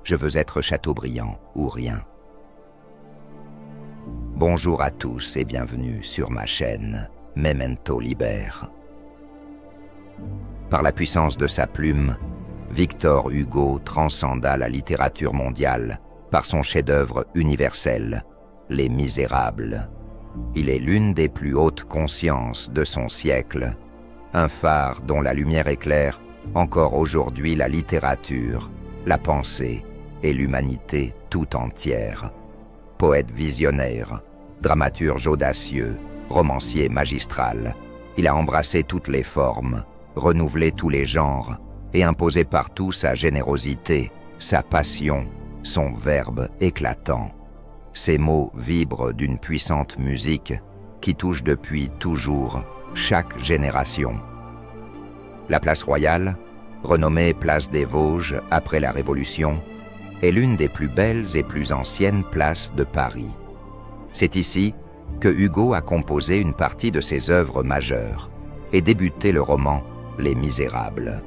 Je veux être Chateaubriand ou rien. Bonjour à tous et bienvenue sur ma chaîne Memento Liber. Par la puissance de sa plume, Victor Hugo transcenda la littérature mondiale par son chef-d'œuvre universel, Les Misérables. Il est l'une des plus hautes consciences de son siècle, un phare dont la lumière éclaire encore aujourd'hui la littérature, la pensée et l'humanité tout entière. Poète visionnaire, dramaturge audacieux, romancier magistral, il a embrassé toutes les formes, renouvelé tous les genres et imposé partout sa générosité, sa passion, son verbe éclatant. Ses mots vibrent d'une puissante musique qui touche depuis toujours chaque génération. La place Royale, renommée place des Vosges après la Révolution, est l'une des plus belles et plus anciennes places de Paris. C'est ici que Hugo a composé une partie de ses œuvres majeures et débuté le roman Les Misérables.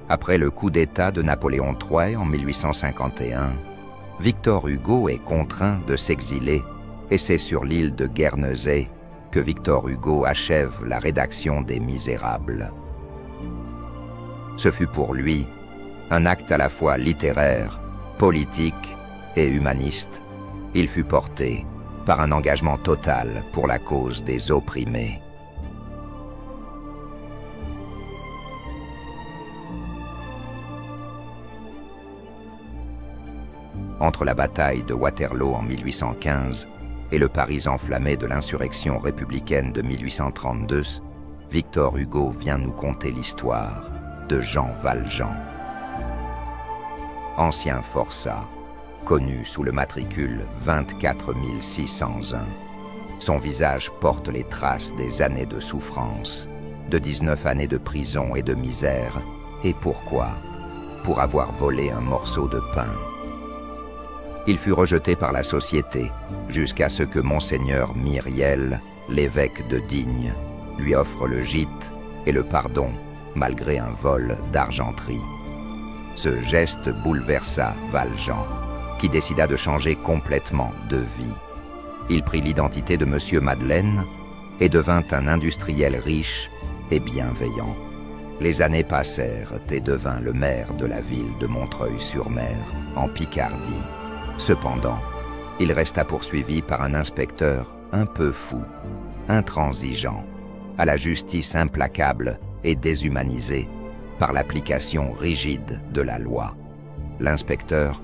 Après le coup d'État de Napoléon III en 1851, Victor Hugo est contraint de s'exiler et c'est sur l'île de Guernesey que Victor Hugo achève la rédaction des Misérables. Ce fut pour lui un acte à la fois littéraire, politique et humaniste. Il fut porté par un engagement total pour la cause des opprimés. Entre la bataille de Waterloo en 1815 et le Paris enflammé de l'insurrection républicaine de 1832, Victor Hugo vient nous conter l'histoire de Jean Valjean. Ancien forçat, connu sous le matricule 24 601. Son visage porte les traces des années de souffrance, de 19 années de prison et de misère. Et pourquoi? Pour avoir volé un morceau de pain. Il fut rejeté par la société jusqu'à ce que Monseigneur Myriel, l'évêque de Digne, lui offre le gîte et le pardon malgré un vol d'argenterie. Ce geste bouleversa Valjean, qui décida de changer complètement de vie. Il prit l'identité de Monsieur Madeleine et devint un industriel riche et bienveillant. Les années passèrent et devint le maire de la ville de Montreuil-sur-Mer, en Picardie. Cependant, il resta poursuivi par un inspecteur un peu fou, intransigeant, à la justice implacable et déshumanisée par l'application rigide de la loi. L'inspecteur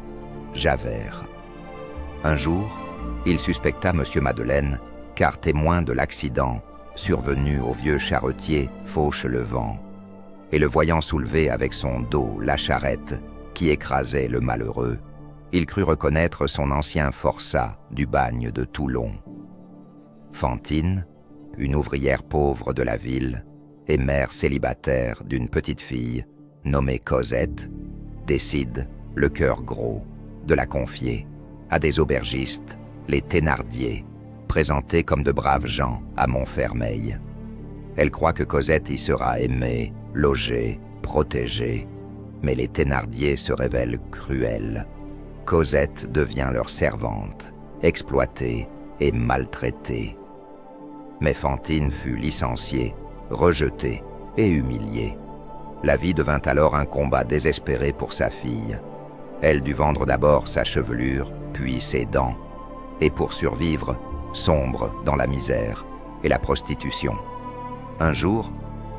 Javert. Un jour, il suspecta M. Madeleine, car témoin de l'accident survenu au vieux charretier Fauchelevent, et le voyant soulever avec son dos la charrette qui écrasait le malheureux, il crut reconnaître son ancien forçat du bagne de Toulon. Fantine, une ouvrière pauvre de la ville et mère célibataire d'une petite fille nommée Cosette, décide, le cœur gros, de la confier à des aubergistes, les Thénardier, présentés comme de braves gens à Montfermeil. Elle croit que Cosette y sera aimée, logée, protégée, mais les Thénardier se révèlent cruels. Cosette devient leur servante, exploitée et maltraitée. Mais Fantine fut licenciée, rejetée et humiliée. La vie devint alors un combat désespéré pour sa fille. Elle dut vendre d'abord sa chevelure, puis ses dents, et pour survivre, sombre dans la misère et la prostitution. Un jour,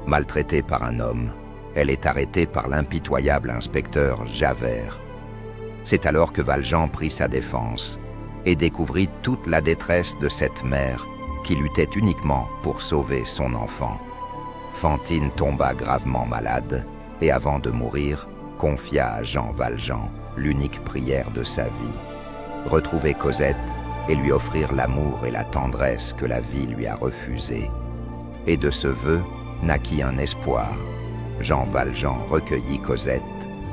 maltraitée par un homme, elle est arrêtée par l'impitoyable inspecteur Javert. C'est alors que Valjean prit sa défense et découvrit toute la détresse de cette mère qui luttait uniquement pour sauver son enfant. Fantine tomba gravement malade et avant de mourir, confia à Jean Valjean l'unique prière de sa vie. Retrouver Cosette et lui offrir l'amour et la tendresse que la vie lui a refusés. Et de ce vœu naquit un espoir. Jean Valjean recueillit Cosette,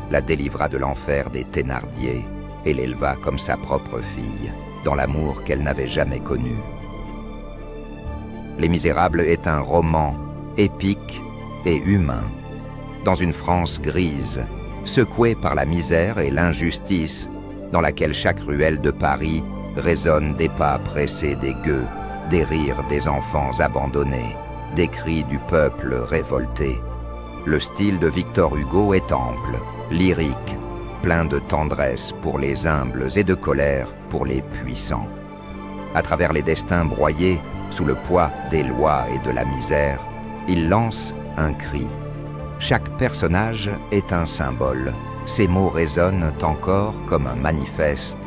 la délivra de l'enfer des Thénardier et l'éleva comme sa propre fille, dans l'amour qu'elle n'avait jamais connu. Les Misérables est un roman épique et humain. Dans une France grise, secoué par la misère et l'injustice, dans laquelle chaque ruelle de Paris résonne des pas pressés des gueux, des rires des enfants abandonnés, des cris du peuple révolté. Le style de Victor Hugo est ample, lyrique, plein de tendresse pour les humbles et de colère pour les puissants. À travers les destins broyés, sous le poids des lois et de la misère, il lance un cri. Chaque personnage est un symbole. Ses mots résonnent encore comme un manifeste.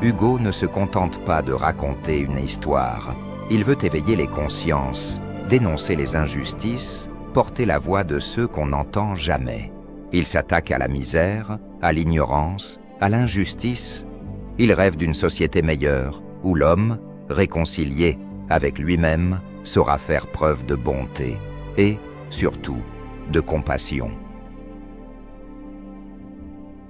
Hugo ne se contente pas de raconter une histoire. Il veut éveiller les consciences, dénoncer les injustices, porter la voix de ceux qu'on n'entend jamais. Il s'attaque à la misère, à l'ignorance, à l'injustice. Il rêve d'une société meilleure, où l'homme, réconcilié avec lui-même, saura faire preuve de bonté et, surtout, de compassion.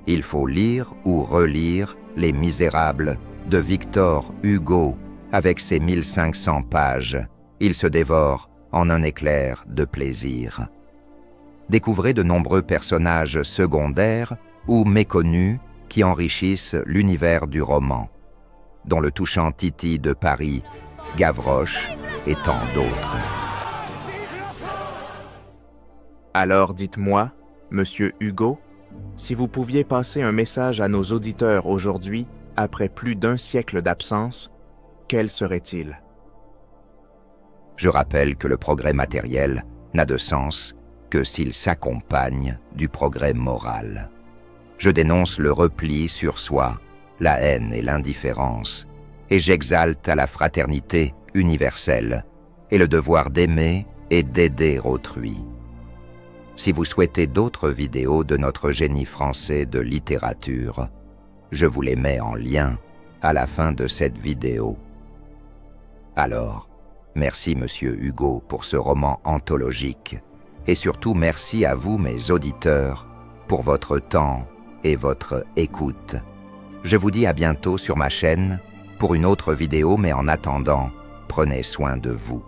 Il faut lire ou relire Les Misérables de Victor Hugo avec ses 1500 pages. Il se dévore en un éclair de plaisir. Découvrez de nombreux personnages secondaires ou méconnus qui enrichissent l'univers du roman, dont le touchant Titi de Paris, Gavroche et tant d'autres. Alors dites-moi, Monsieur Hugo, si vous pouviez passer un message à nos auditeurs aujourd'hui, après plus d'un siècle d'absence, quel serait-il? Je rappelle que le progrès matériel n'a de sens que s'il s'accompagne du progrès moral. Je dénonce le repli sur soi, la haine et l'indifférence, et j'exalte à la fraternité universelle et le devoir d'aimer et d'aider autrui. Si vous souhaitez d'autres vidéos de notre génie français de littérature, je vous les mets en lien à la fin de cette vidéo. Alors, merci Monsieur Hugo pour ce roman anthologique, et surtout merci à vous mes auditeurs pour votre temps et votre écoute. Je vous dis à bientôt sur ma chaîne pour une autre vidéo, mais en attendant, prenez soin de vous.